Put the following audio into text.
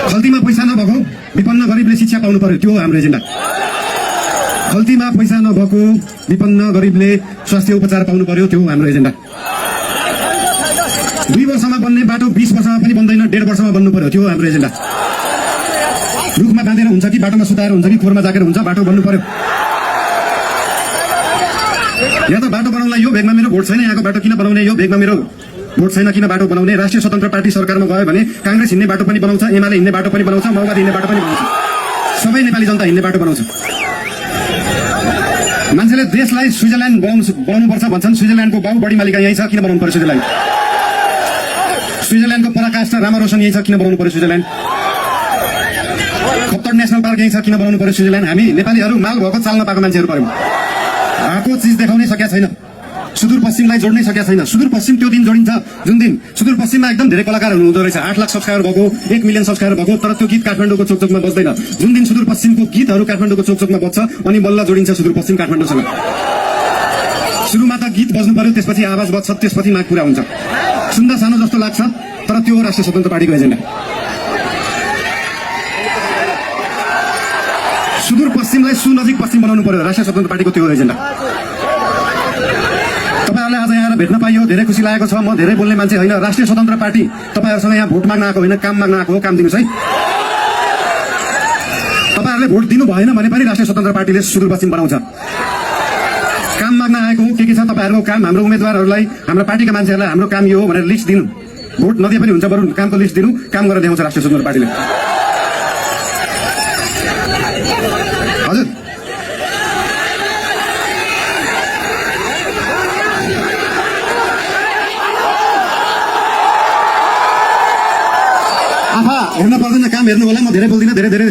खल्तीमा पैसा नभएको विपन्न गरिबले शिक्षा पाउनु पर्यो, त्यो हो हाम्रो एजेन्डा। खल्तीमा पैसा नभएको विपन्न गरिबले स्वास्थ्य उपचार पाउनु पर्यो, त्यो हो हाम्रो एजेन्डा। 2 वर्षमा बन्ने बाटो 20 वर्षमा पनि बन्दैन, 1.5 वर्षमा बन्नु पर्यो, त्यो हो हाम्रो एजेन्डा। रुखमा बाँधेर हुन्छ कि बाटोमा सुताएर हुन्छ कि खोरमा जाकेर हुन्छ, बाटो बन्नु पर्यो। यहाँ त बाटो बनाउनलाई यो भेगमा मेरो भोट छैन, यहाँको बाटो किन बनाउने, यो भेगमा मेरो भोट छैन किन बाटो बनाउने। राष्ट्रिय स्वतन्त्र पार्टी सरकारमा गयो भने कांग्रेस हिँड्ने बाटो पनि बनाउँछ, एमाले हिँड्ने बाटो पनि बनाउँछ, माओवादी हिँड्ने बाटो पनि बनाउँछ, सबै नेपाली जनता हिँड्ने बाटो बनाउँछ। मान्छेले देशलाई स्विजरल्यान्ड बनाउनुपर्छ भन्छन्, स्विजरल्यान्डको बाउ बढी मालिका यही छ, किन बनाउनु पर्यो स्विजरल्यान्ड? स्विजरल्यान्डको पराकाष्ठा रामारोसन यही छ, किन बनाउनु पर्यो स्विजरल्यान्ड? खप्तर नेसनल पार्क यही छ, किन बनाउनु पर्यो स्विजरल्यान्ड? हामी नेपालीहरू माल भएको चाल्न पाएको मान्छेहरू पर्यौं। आएको चिज देखाउनै सकेका छैन, सुदूरपश्चिमलाई जोड्नै सकेका छैन। सुदूरपश्चिम त्यो दिन जोडिन्छ जुन दिन सुदूरपश्चिममा एकदम धेरै कलाकारहरू हुँदो रहेछ, 8 लाख सब्सक्राइबर भएको, 1 मिलियन सब्सक्राइबर भएको, तर त्यो गीत काठमाडौँको चोकचोकमा बज्दैन। जुन दिन सुदूरपश्चिमको गीतहरू काठमाडौँको चोकचोकमा बज्छ अनि बल्ल जोडिन्छ सुदूरपश्चिम काठमाडौँसँग। सुरुमा त गीत बज्नु पर्यो, त्यसपछि आवाज बज्छ, त्यसपछि माग पुरा हुन्छ। सुन्दा सानो जस्तो लाग्छ, तर त्यो हो राष्ट्रिय स्वतन्त्र पार्टीको एजेन्डा। सुदूरपश्चिमलाई सुनजिक पश्चिम बनाउनु पर्यो, राष्ट्रिय स्वतन्त्र पार्टीको त्यो एजेन्डा। तपाईहरुले आज यहाँ भेट्न पाइयो, धेरै खुसी लागेको छ। म धेरै बोल्ने मान्छे होइन, राष्ट्रिय स्वतन्त्र पार्टी तपाईहरुसँग यहाँ भोट माग्न आएको होइन, काम माग्न आएको हो। काम दिनुस् है। तपाईहरुले भोट दिनु भएन भने पनि राष्ट्रिय स्वतन्त्र पार्टीले सुदूरपश्चिम बनाउँछ। काम माग्न आएको हो, के छ तपाईहरुको काम? हाम्रो उम्मेदवारहरूलाई, हाम्रो पार्टीका मान्छेहरूलाई हाम्रो काम यो हो भनेर लिस्ट दिनु। भोट नदिए पनि हुन्छ, बरु कामको लिस्ट दिनु, काम गरेर देखाउँछ राष्ट्रिय स्वतन्त्र पार्टीले। हजुर आफा हेर्न पर्दैन, काम हेर्नु होला। म धेरै बोल्दिनँ, धेरै